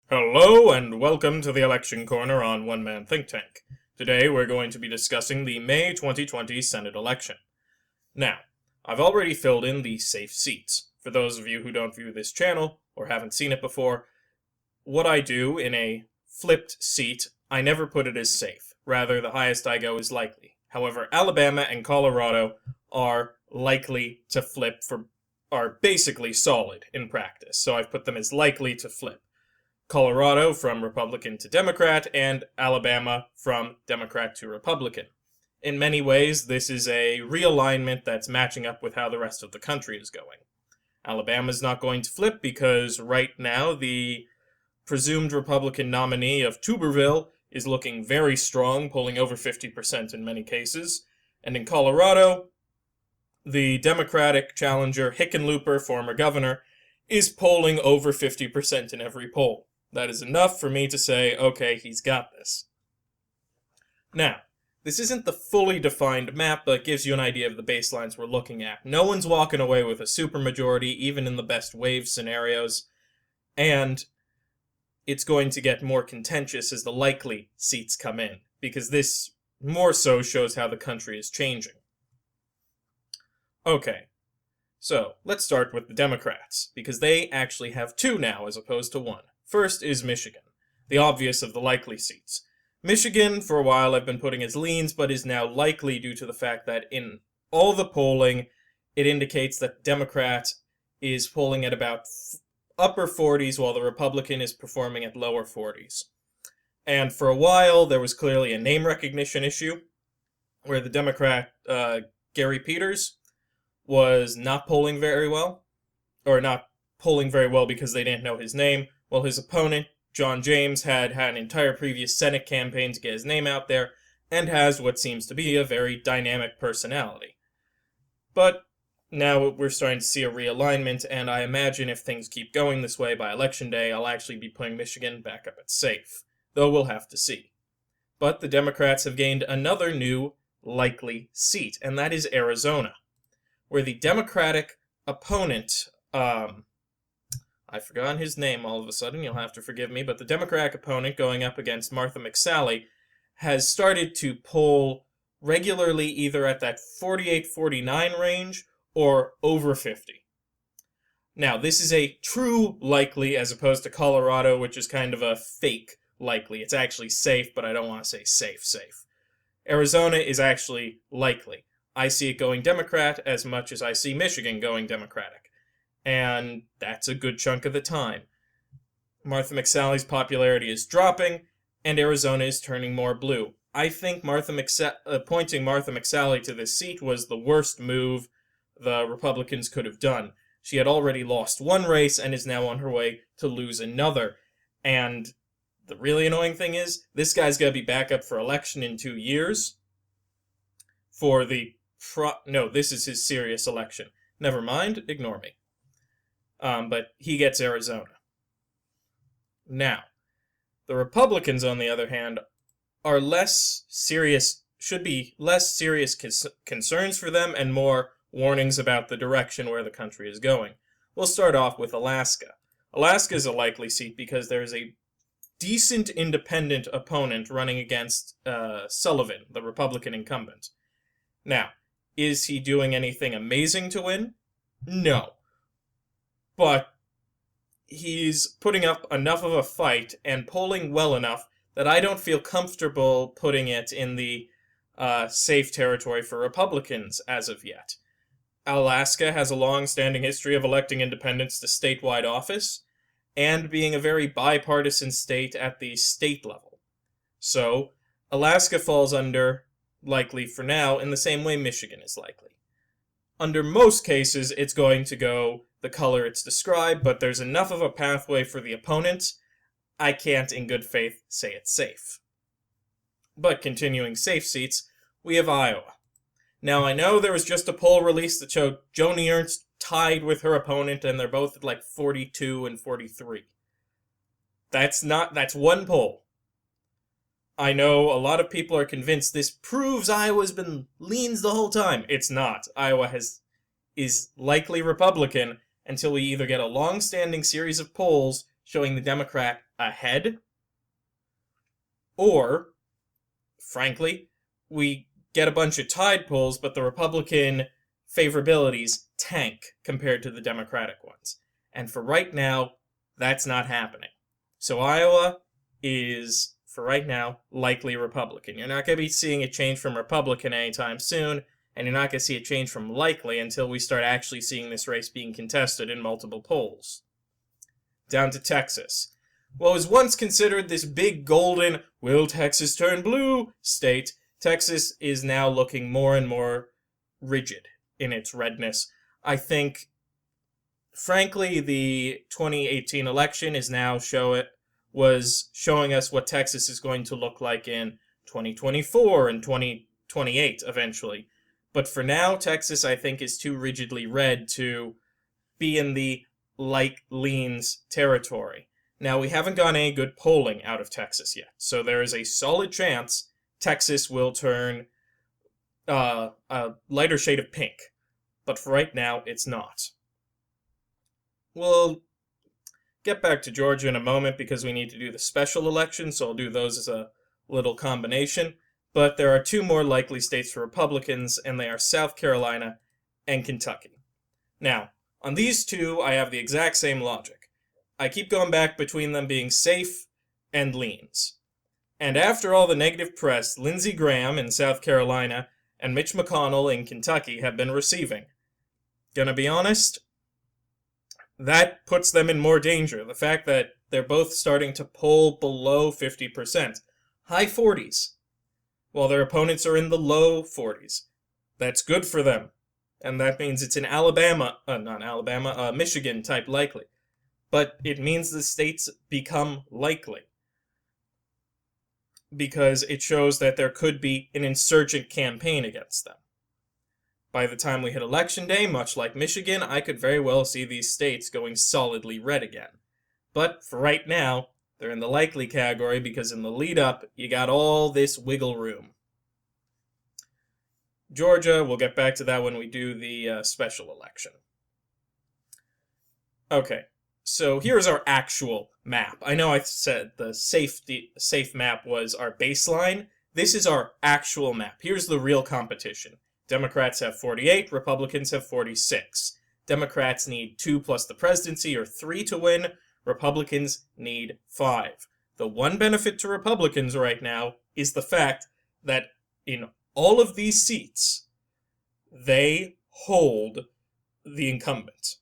Hello and welcome to the Election Corner on One Man Think Tank. Today we're going to be discussing the May 2020 Senate election. Now, I've already filled in the safe seats. For those of you who don't view this channel or haven't seen it before, what I do in a flipped seat, I never put it as safe. Rather, the highest I go is likely. However, Alabama and Colorado are likely to flip are basically solid in practice, so I've put them as likely to flip. Colorado from Republican to Democrat, and Alabama from Democrat to Republican. In many ways, this is a realignment that's matching up with how the rest of the country is going. Alabama's not going to flip because right now the presumed Republican nominee of Tuberville is looking very strong, polling over 50% in many cases. And in Colorado, the Democratic challenger Hickenlooper, former governor, is polling over 50% in every poll. That is enough for me to say, okay, he's got this. Now, this isn't the fully defined map, but it gives you an idea of the baselines we're looking at. No one's walking away with a supermajority, even in the best wave scenarios, and it's going to get more contentious as the likely seats come in, because this more so shows how the country is changing. Okay, so let's start with the Democrats, because they actually have two now as opposed to one. First is Michigan, the obvious of the likely seats. Michigan, for a while, I've been putting as leans, but is now likely due to the fact that in all the polling, it indicates that Democrat is polling at about upper 40s, while the Republican is performing at lower 40s. And for a while, there was clearly a name recognition issue, where the Democrat, Gary Peters, was not polling very well, or not polling very well because they didn't know his name, while his opponent, John James, had an entire previous Senate campaign to get his name out there, and has what seems to be a very dynamic personality. But now we're starting to see a realignment, and I imagine if things keep going this way by Election Day, I'll actually be putting Michigan back up at safe, though we'll have to see. But the Democrats have gained another new likely seat, and that is Arizona, where the Democratic opponent, I've forgotten his name all of a sudden, you'll have to forgive me, but the Democratic opponent going up against Martha McSally has started to poll regularly either at that 48-49 range or over 50. Now, this is a true likely as opposed to Colorado, which is kind of a fake likely. It's actually safe, but I don't want to say safe. Arizona is actually likely. I see it going Democrat as much as I see Michigan going Democratic. And that's a good chunk of the time. Martha McSally's popularity is dropping, and Arizona is turning more blue. I think appointing Martha McSally to this seat was the worst move the Republicans could have done. She had already lost one race and is now on her way to lose another. And the really annoying thing is, this guy's going to be back up for election in 2 years. No, this is his serious election. Never mind, ignore me. But he gets Arizona. Now, the Republicans, on the other hand, are should be less serious concerns for them and more warnings about the direction where the country is going. We'll start off with Alaska. Alaska is a likely seat because there is a decent independent opponent running against Sullivan, the Republican incumbent. Now, is he doing anything amazing to win? No. But he's putting up enough of a fight and polling well enough that I don't feel comfortable putting it in the safe territory for Republicans as of yet. Alaska has a long-standing history of electing independents to statewide office and being a very bipartisan state at the state level. So, Alaska falls under likely for now in the same way Michigan is likely. Under most cases, it's going to go the color it's described, but there's enough of a pathway for the opponent, I can't in good faith say it's safe. But continuing safe seats, we have Iowa. Now, I know there was just a poll released that showed Joni Ernst tied with her opponent, and they're both at like 42 and 43. That's one poll. I know a lot of people are convinced this proves Iowa's been leans the whole time. It's not. Iowa is likely Republican until we either get a long-standing series of polls showing the Democrat ahead, or, frankly, we get a bunch of tide pulls, but the Republican favorabilities tank compared to the Democratic ones. And for right now, that's not happening. So Iowa is, for right now, likely Republican. You're not going to be seeing a change from Republican anytime soon, and you're not going to see a change from likely until we start actually seeing this race being contested in multiple polls. Down to Texas. What was once considered this big golden, will Texas turn blue state, Texas is now looking more and more rigid in its redness. I think, frankly, the 2018 election is now was showing us what Texas is going to look like in 2024 and 2028 eventually. But for now, Texas, I think, is too rigidly red to be in the like-leans territory. Now, we haven't gotten any good polling out of Texas yet, so there is a solid chance Texas will turn a lighter shade of pink. But for right now, it's not. We'll get back to Georgia in a moment because we need to do the special election, so I'll do those as a little combination. But there are two more likely states for Republicans, and they are South Carolina and Kentucky. Now, on these two, I have the exact same logic. I keep going back between them being safe and leans. And after all the negative press Lindsey Graham in South Carolina and Mitch McConnell in Kentucky have been receiving, gonna be honest, that puts them in more danger. The fact that they're both starting to poll below 50%, high 40s, while their opponents are in the low 40s. That's good for them. And that means it's in Michigan type likely. But it means the states become likely. Because it shows that there could be an insurgent campaign against them. By the time we hit Election Day, much like Michigan, I could very well see these states going solidly red again. But for right now, they're in the likely category because in the lead-up, you got all this wiggle room. Georgia, we'll get back to that when we do the special election. Okay, so here's our actual map. I know I said the safe map was our baseline. This is our actual map. Here's the real competition. Democrats have 48, Republicans have 46. Democrats need 2 plus the presidency, or 3 to win. Republicans need 5. The one benefit to Republicans right now is the fact that in all of these seats, they hold the incumbent.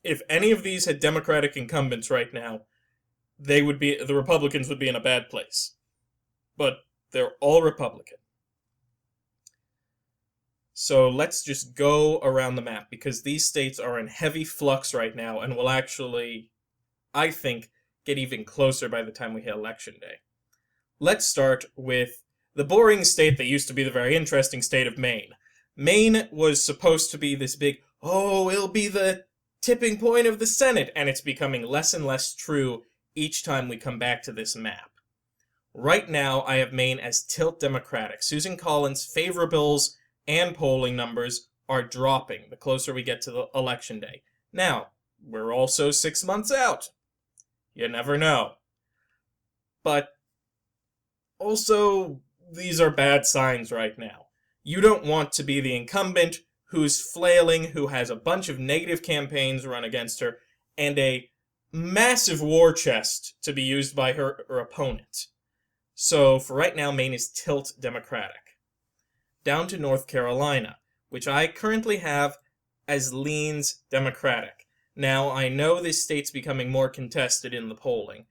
If any of these had Democratic incumbents right now, the Republicans would be in a bad place. But they're all Republican. So let's just go around the map, because these states are in heavy flux right now and will actually, I think, get even closer by the time we hit Election Day. Let's start with the boring state that used to be the very interesting state of Maine. Maine was supposed to be this big, it'll be the tipping point of the Senate, and it's becoming less and less true each time we come back to this map. Right now, I have Maine as tilt Democratic. Susan Collins' favorables and polling numbers are dropping the closer we get to the Election Day. Now, we're also 6 months out. You never know. But also, these are bad signs right now. You don't want to be the incumbent who's flailing, who has a bunch of negative campaigns run against her, and a massive war chest to be used by her opponent. So, for right now, Maine is tilt Democratic. Down to North Carolina, which I currently have as leans Democratic. Now, I know this state's becoming more contested in the polling,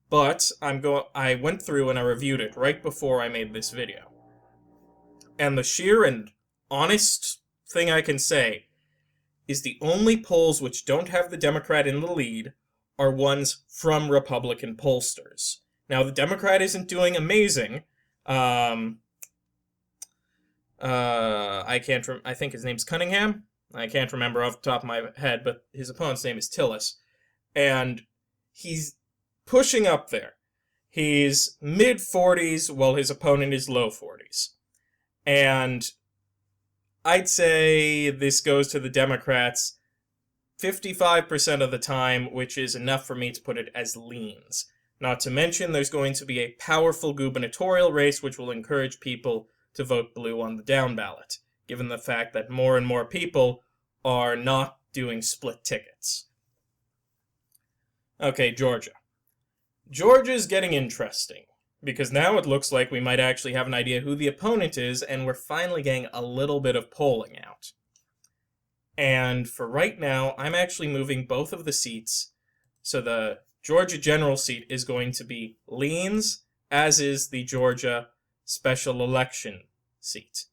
but I went through and I reviewed it right before I made this video. And the sheer and honest thing I can say is the only polls which don't have the Democrat in the lead are ones from Republican pollsters. Now, the Democrat isn't doing amazing. I think his name's Cunningham. I can't remember off the top of my head, but his opponent's name is Tillis. And he's pushing up there. He's mid-40s while his opponent is low 40s. And I'd say this goes to the Democrats 55% of the time, which is enough for me to put it as leans. Not to mention, there's going to be a powerful gubernatorial race which will encourage people to vote blue on the down ballot, given the fact that more and more people are not doing split tickets. Okay, Georgia. Georgia's getting interesting, because now it looks like we might actually have an idea who the opponent is, and we're finally getting a little bit of polling out. And for right now, I'm actually moving both of the seats. So the Georgia general seat is going to be leans, as is the Georgia special election seat.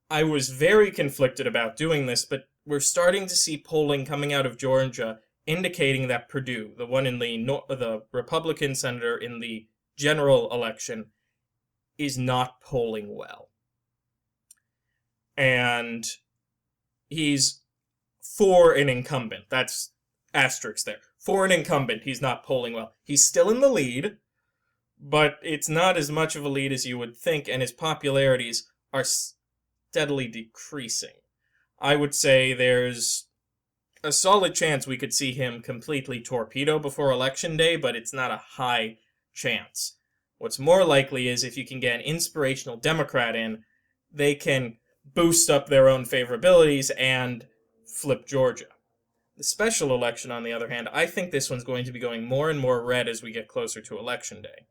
I was very conflicted about doing this, but we're starting to see polling coming out of Georgia indicating that Perdue, the one in the Republican senator in the general election, is not polling well. And he's for an incumbent. That's asterisk there. For an incumbent, he's not polling well. He's still in the lead, but it's not as much of a lead as you would think, and his popularities are steadily decreasing. I would say there's a solid chance we could see him completely torpedo before Election Day, but it's not a high chance. What's more likely is if you can get an inspirational Democrat in, they can boost up their own favorabilities and flip Georgia. The special election, on the other hand, I think this one's going to be going more and more red as we get closer to Election Day.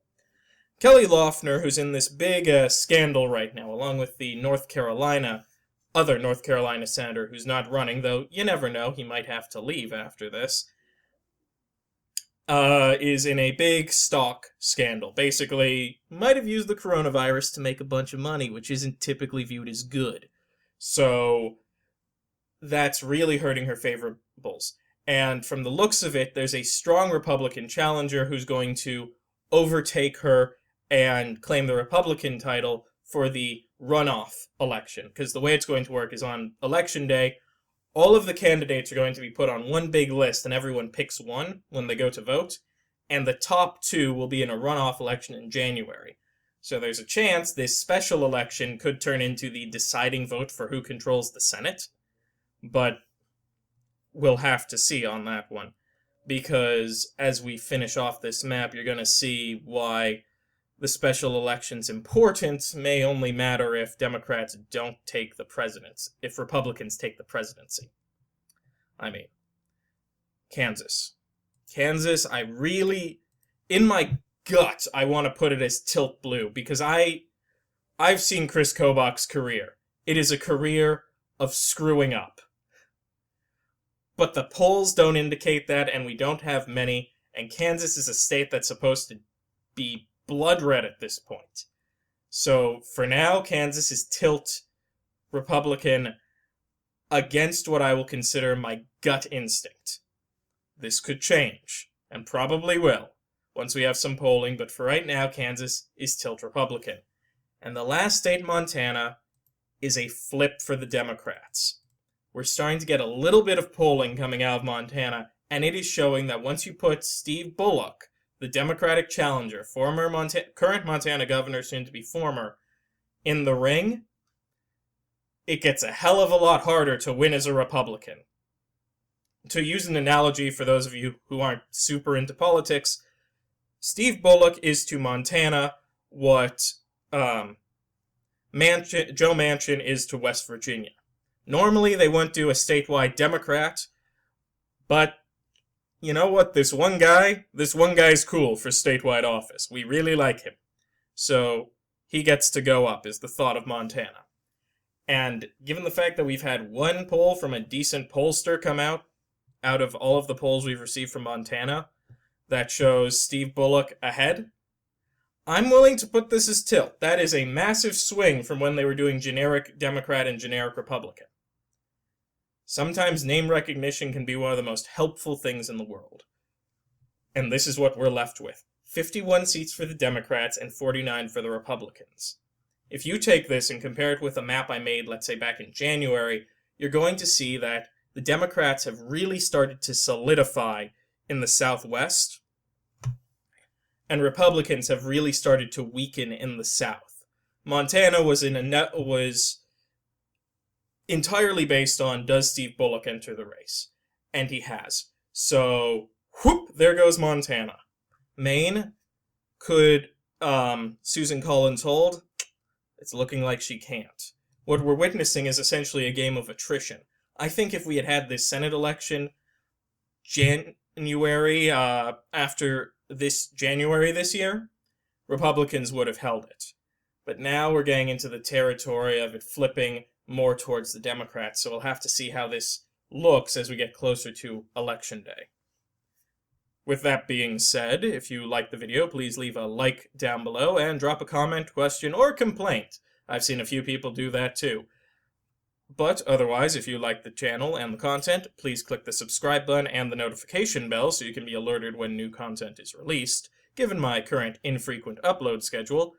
Kelly Loeffner, who's in this big scandal right now, along with the other North Carolina senator who's not running, though you never know, he might have to leave after this, is in a big stock scandal. Basically, might have used the coronavirus to make a bunch of money, which isn't typically viewed as good. So that's really hurting her favorables. And from the looks of it, there's a strong Republican challenger who's going to overtake her and claim the Republican title for the runoff election. Because the way it's going to work is on Election Day, all of the candidates are going to be put on one big list, and everyone picks one when they go to vote, and the top two will be in a runoff election in January. So there's a chance this special election could turn into the deciding vote for who controls the Senate, but we'll have to see on that one. Because as we finish off this map, you're going to see why the special election's importance may only matter if Democrats don't take the presidency, if Republicans take the presidency. I mean, Kansas. Kansas, I really, in my gut, I want to put it as tilt blue, because I've seen Chris Kobach's career. It is a career of screwing up. But the polls don't indicate that, and we don't have many, and Kansas is a state that's supposed to be blood red at this point. So, for now, Kansas is tilt Republican against what I will consider my gut instinct. This could change, and probably will, once we have some polling, but for right now, Kansas is tilt Republican. And the last state, Montana, is a flip for the Democrats. We're starting to get a little bit of polling coming out of Montana, and it is showing that once you put Steve Bullock, the Democratic challenger, current Montana governor, soon to be former, in the ring, it gets a hell of a lot harder to win as a Republican. To use an analogy for those of you who aren't super into politics, Steve Bullock is to Montana what Joe Manchin is to West Virginia. Normally, they wouldn't do a statewide Democrat, but you know what? This one guy's cool for statewide office. We really like him. So, he gets to go up, is the thought of Montana. And given the fact that we've had one poll from a decent pollster come out of all of the polls we've received from Montana, that shows Steve Bullock ahead, I'm willing to put this as tilt. That is a massive swing from when they were doing generic Democrat and generic Republican. Sometimes name recognition can be one of the most helpful things in the world. And this is what we're left with. 51 seats for the Democrats and 49 for the Republicans. If you take this and compare it with a map I made, let's say back in January, you're going to see that the Democrats have really started to solidify in the Southwest, and Republicans have really started to weaken in the South. Montana was entirely based on, does Steve Bullock enter the race? And he has. So, whoop, there goes Montana. Maine, could Susan Collins hold? It's looking like she can't. What we're witnessing is essentially a game of attrition. I think if we had had this Senate election January, after this January this year, Republicans would have held it. But now we're getting into the territory of it flipping more towards the Democrats, so we'll have to see how this looks as we get closer to Election Day. With that being said, if you liked the video, please leave a like down below and drop a comment, question, or complaint. I've seen a few people do that too. But otherwise, if you like the channel and the content, please click the subscribe button and the notification bell so you can be alerted when new content is released, given my current infrequent upload schedule.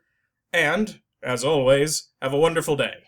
And, as always, have a wonderful day.